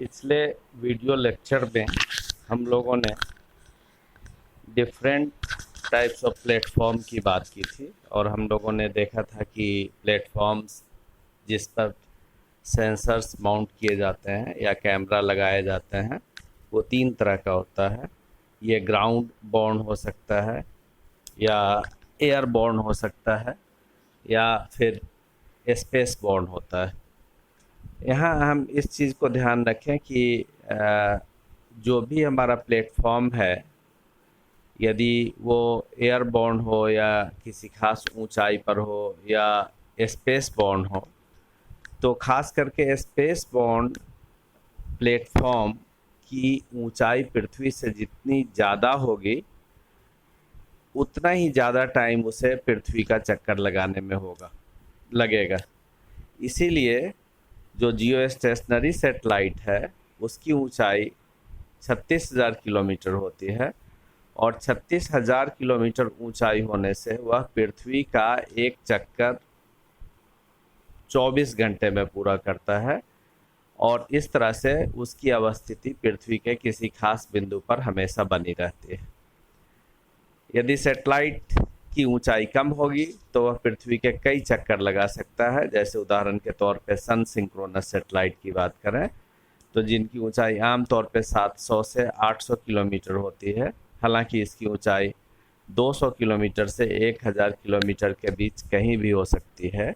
पिछले video lecture में हम लोगों ने डिफरेंट टाइप्स ऑफ प्लेटफॉर्म की बात की थी और हम लोगों ने देखा था कि प्लेटफॉर्म्स जिस पर सेंसर्स माउंट किए जाते हैं या कैमरा लगाए जाते हैं वो तीन तरह का होता है। ये ग्राउंड बॉर्न हो सकता है या एयर बॉर्न हो सकता है या फिर स्पेस बॉर्न होता है। यहाँ हम इस चीज़ को ध्यान रखें कि जो भी हमारा प्लेटफॉर्म है यदि वो एयरबॉर्न हो या किसी खास ऊंचाई पर हो या स्पेस बॉर्न हो तो खास करके स्पेस बॉर्न प्लेटफॉर्म की ऊंचाई पृथ्वी से जितनी ज़्यादा होगी उतना ही ज़्यादा टाइम उसे पृथ्वी का चक्कर लगाने में लगेगा। इसीलिए जो जियो स्टेशनरी सेटेलाइट है उसकी ऊंचाई 36,000 किलोमीटर होती है और 36,000 किलोमीटर ऊंचाई होने से वह पृथ्वी का एक चक्कर 24 घंटे में पूरा करता है और इस तरह से उसकी अवस्थिति पृथ्वी के किसी खास बिंदु पर हमेशा बनी रहती है। यदि सेटेलाइट की ऊंचाई कम होगी तो वह पृथ्वी के कई चक्कर लगा सकता है। जैसे उदाहरण के तौर पे सन सिंक्रोनस सेटेलाइट की बात करें तो जिनकी ऊंचाई आमतौर पे 700 से 800 किलोमीटर होती है, हालांकि इसकी ऊंचाई 200 किलोमीटर से 1000 किलोमीटर के बीच कहीं भी हो सकती है।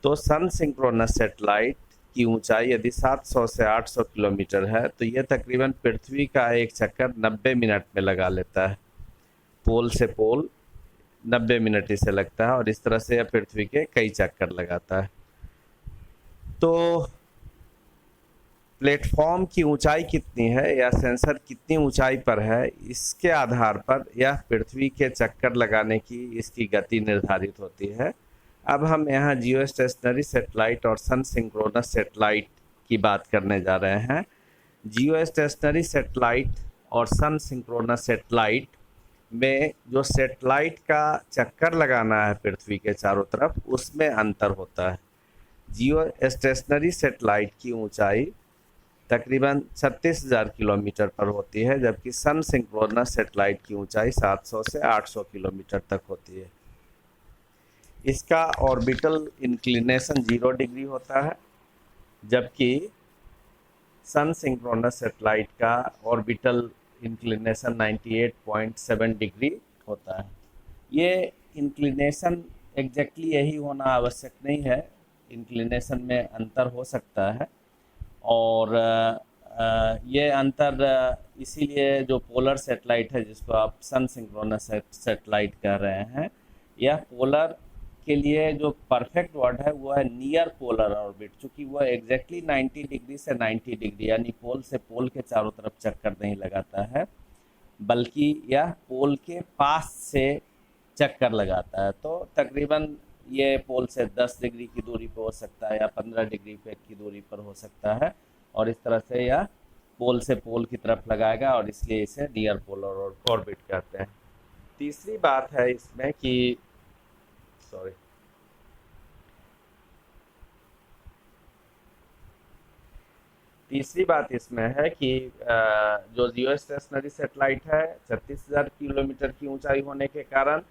तो सन सिंक्रोनस सेटेलाइट की ऊंचाई यदि 700 से 800 किलोमीटर है तो यह तकरीबन पृथ्वी का एक चक्कर 90 मिनट में लगा लेता है। पोल से पोल 90 मिनट इसे लगता है और इस तरह से यह पृथ्वी के कई चक्कर लगाता है। तो प्लेटफॉर्म की ऊंचाई कितनी है या सेंसर कितनी ऊंचाई पर है, इसके आधार पर यह पृथ्वी के चक्कर लगाने की इसकी गति निर्धारित होती है। अब हम यहाँ जियो स्टेशनरी सेटेलाइट और सन सिंक्रोनस सेटेलाइट की बात करने जा रहे हैं। जियो स्टेशनरी सेटेलाइट और सन सिंक्रोनस सेटेलाइट में जो सेटेलाइट का चक्कर लगाना है पृथ्वी के चारों तरफ उसमें अंतर होता है। जियो स्टेशनरी सेटेलाइट की ऊंचाई तकरीबन 36,000 किलोमीटर पर होती है जबकि सन सिंक्रोनस सेटेलाइट की ऊंचाई 700 से 800 किलोमीटर तक होती है। इसका ऑर्बिटल इंक्लिनेशन 0 डिग्री होता है जबकि सन सिंक्रोनस सेटेलाइट का ऑर्बिटल इंक्लिनेशन 98.7 डिग्री होता है। ये इंक्लिनेशन एग्जैक्टली यही होना आवश्यक नहीं है, इंक्लिनेशन में अंतर हो सकता है और ये अंतर इसीलिए जो पोलर सेटेलाइट है जिसको आप सन सिंक्रोनस सेटेलाइट कह रहे हैं, यह पोलर के लिए जो परफेक्ट वर्ड है वो है नियर पोलर ऑर्बिट। चूँकि वह एग्जैक्टली 90 डिग्री से 90 डिग्री यानी पोल से पोल के चारों तरफ चक्कर नहीं लगाता है बल्कि यह पोल के पास से चक्कर लगाता है। तो तकरीबन ये पोल से 10 डिग्री की दूरी पर हो सकता है या 15 डिग्री पे की दूरी पर हो सकता है और इस तरह से यह पोल से पोल की तरफ लगाएगा और इसलिए इसे नियर पोलर ऑर्बिट कहते हैं। तीसरी बात है इसमें कि तीसरी बात इसमें है कि जो जियो स्टेशनरी सेटेलाइट है 36,000 किलोमीटर की ऊंचाई होने के कारण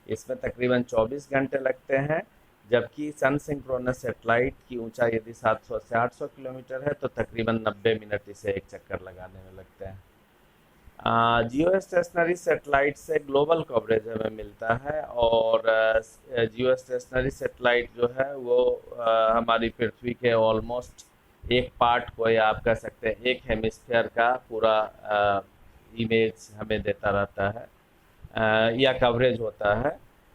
इसमें तकरीबन 24 घंटे लगते हैं जबकि सन सिंक्रोनस सेटेलाइट की ऊंचाई यदि 700 से 800 किलोमीटर है तो तकरीबन 90 मिनट इसे एक चक्कर लगाने में लगते हैं। जियो स्टेशनरी सेटेलाइट से ग्लोबल कवरेज हमें मिलता है और जियो स्टेशनरी सेटेलाइट जो है वो हमारी पृथ्वी के ऑलमोस्ट एक पार्ट को या आप कह सकते हैं एक हेमिस्फीयर का पूरा इमेज हमें देता रहता है या कवरेज होता है।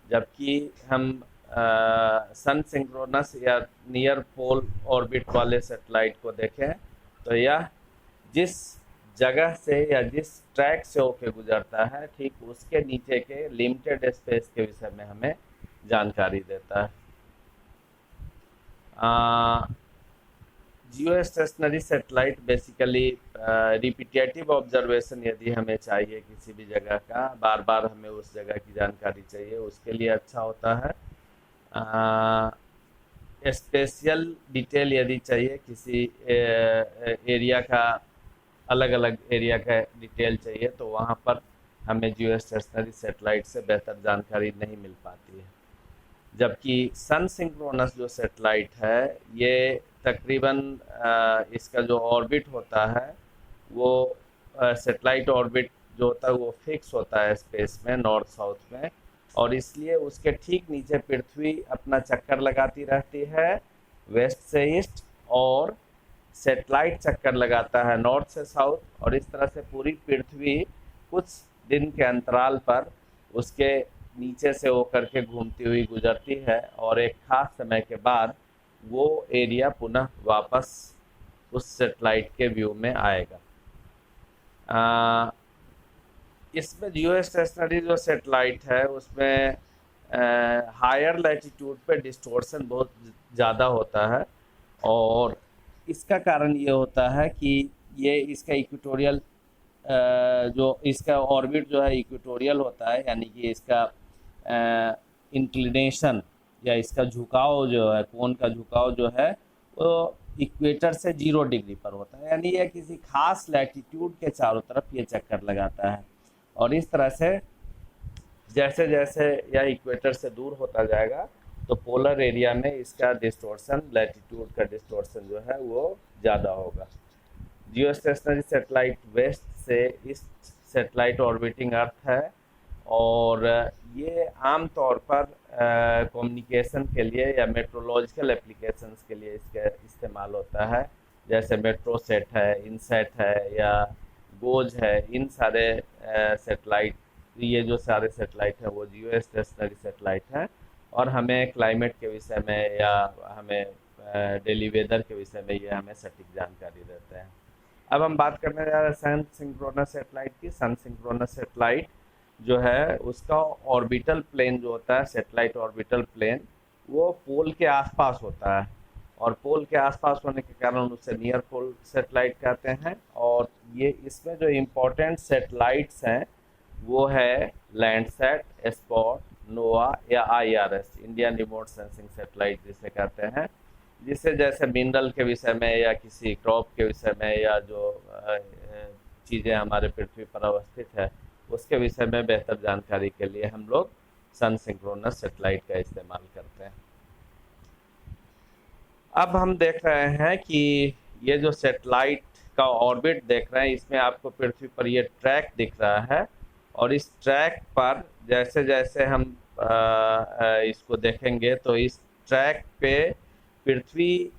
जबकि हम सन सिंक्रोनस या नियर पोल ऑर्बिट वाले सेटेलाइट को देखें तो यह जिस जगह से या जिस ट्रैक से होके गुजरता है ठीक उसके नीचे के लिमिटेड स्पेस के विषय में हमें जानकारी देता है। जियो stationery satellite basically repetitive observation यदि हमें चाहिए किसी भी जगह का, बार बार हमें उस जगह की जानकारी चाहिए, उसके लिए अच्छा होता है। स्पेशल डिटेल यदि चाहिए, किसी एरिया का, अलग अलग एरिया का डिटेल चाहिए, तो वहाँ पर हमें जियो स्टेशनरी सेटेलाइट से बेहतर जानकारी नहीं मिल पाती है। जबकि सन सिंक्रोनस जो सेटेलाइट है, ये तकरीबन इसका जो ऑर्बिट होता है वो सेटेलाइट ऑर्बिट जो होता है वो फिक्स होता है स्पेस में, नॉर्थ साउथ में, और इसलिए उसके ठीक नीचे पृथ्वी अपना चक्कर लगाती रहती है वेस्ट से ईस्ट, और सेटेलाइट चक्कर लगाता है नॉर्थ से साउथ, और इस तरह से पूरी पृथ्वी कुछ दिन के अंतराल पर उसके नीचे से होकर के घूमती हुई गुजरती है, और एक खास समय के बाद वो एरिया पुनः वापस उस सेटेलाइट के व्यू में आएगा। इसमें जियो स्टेशनरी जो सेटेलाइट है उसमें हायर लैटिट्यूड पे डिस्टॉर्शन बहुत ज़्यादा होता है, और इसका कारण ये होता है कि ये इसका इक्वेटोरियल जो इसका ऑर्बिट जो है इक्वेटोरियल होता है, यानी कि इसका इंक्लिनेशन या इसका झुकाव जो है, कोण का झुकाव जो है वो इक्वेटर से 0 डिग्री पर होता है, यानी यह किसी खास लैटिट्यूड के चारों तरफ ये चक्कर लगाता है। और इस तरह से जैसे जैसे यह इक्वेटर से दूर होता जाएगा तो पोलर एरिया में इसका डिस्टॉर्शन, लैटिट्यूड का डिस्टॉर्शन जो है वो ज़्यादा होगा। जियो स्टेशनरी सेटेलाइट वेस्ट से ईस्ट सेटेलाइट ऑर्बिटिंग अर्थ है, और ये आम तौर पर कम्युनिकेशन के लिए या मेट्रोलॉजिकल एप्लीकेशंस के लिए इसका इस्तेमाल होता है, जैसे मेट्रोसेट है, इनसेट है या गोज है। इन सारे सेटेलाइट, ये जो सारे सेटेलाइट हैं वो जियो स्टेशनरी सेटेलाइट हैं, और हमें क्लाइमेट के विषय में या हमें डेली वेदर के विषय में ये हमें सटीक जानकारी देते हैं। अब हम बात करने जा रहे हैं सन सिंक्रोनस सेटेलाइट की। सन सिंक्रोनस सेटेलाइट जो है उसका ऑर्बिटल प्लेन जो होता है, सेटेलाइट ऑर्बिटल प्लेन, वो पोल के आसपास होता है, और पोल के आसपास होने के कारण उसे नियर पोल सेटेलाइट कहते हैं। और ये इसमें जो इम्पोर्टेंट सेटेलाइट्स हैं वो है लैंडसैट, स्पॉट, नोवा या IRS, Indian remote sensing satellite जिसे कहते हैं, जिससे जैसे मिनरल के विषय में या किसी क्रॉप के विषय में या जो चीज़ें हमारे पृथ्वी पर अवस्थित है उसके विषय में बेहतर जानकारी के लिए हम लोग सन सिंक्रोनस सेटेलाइट का इस्तेमाल करते हैं। अब हम देख रहे हैं कि ये जो सेटेलाइट का ऑर्बिट देख रहे हैं, इसमें आपको पृथ्वी पर ये ट्रैक दिख रहा है, और इस ट्रैक पर जैसे जैसे हम इसको देखेंगे तो इस ट्रैक पे पृथ्वी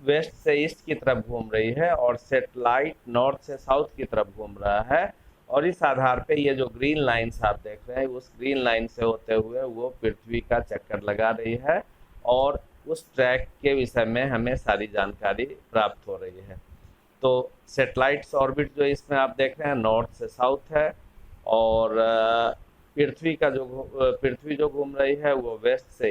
वेस्ट से ईस्ट की तरफ घूम रही है और सेटेलाइट नॉर्थ से साउथ की तरफ घूम रहा है, और इस आधार पे ये जो ग्रीन लाइन्स आप देख रहे हैं उस ग्रीन लाइन से होते हुए वो पृथ्वी का चक्कर लगा रही है, और उस ट्रैक के विषय में हमें सारी जानकारी प्राप्त हो रही है। तो सेटेलाइट्स ऑर्बिट जो इसमें आप देख रहे हैं नॉर्थ से साउथ है, और पृथ्वी जो घूम रही है वो वेस्ट से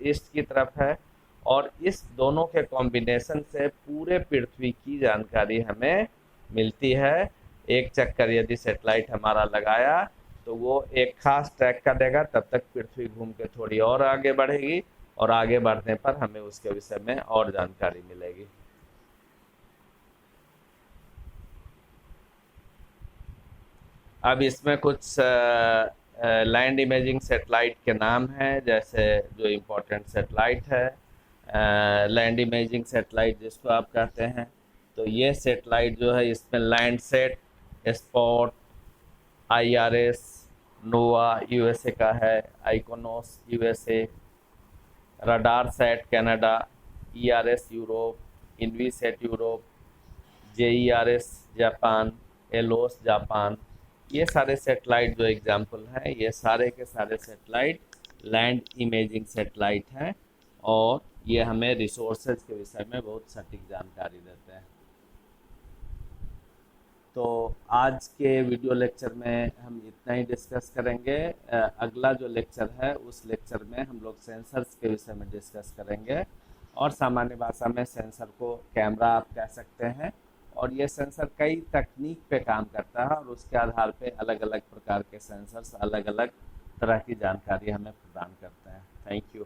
ईस्ट की तरफ है, और इस दोनों के कॉम्बिनेशन से पूरे पृथ्वी की जानकारी हमें मिलती है। एक चक्कर यदि सेटेलाइट हमारा लगाया तो वो एक खास ट्रैक का देगा, तब तक पृथ्वी घूम के थोड़ी और आगे बढ़ेगी, और आगे बढ़ने पर हमें उसके विषय में और जानकारी मिलेगी। अब इसमें कुछ लैंड इमेजिंग सेटेलाइट के नाम हैं, जैसे जो इम्पोर्टेंट सेटेलाइट है लैंड इमेजिंग सेटेलाइट जिसको आप कहते हैं, तो ये सेटेलाइट जो है इसमें Landsat, Spot, IRS, NOAA USA का है, IKONOS USA, Radarsat Canada, ERS Europe, Envisat Europe, JERS Japan, ALOS Japan, ये सारे सेटेलाइट जो एग्जाम्पल हैं ये सारे के सारे सेटेलाइट लैंड इमेजिंग सेटेलाइट हैं, और ये हमें रिसोर्सेज के विषय में बहुत सटीक जानकारी देते हैं। तो आज के वीडियो लेक्चर में हम इतना ही डिस्कस करेंगे। अगला जो लेक्चर है उस लेक्चर में हम लोग सेंसर्स के विषय में डिस्कस करेंगे, और सामान्य भाषा में सेंसर को कैमरा आप कह सकते हैं, और ये सेंसर कई तकनीक पे काम करता है, और उसके आधार पे अलग अलग प्रकार के सेंसर्स अलग अलग तरह की जानकारी हमें प्रदान करते हैं। Thank you.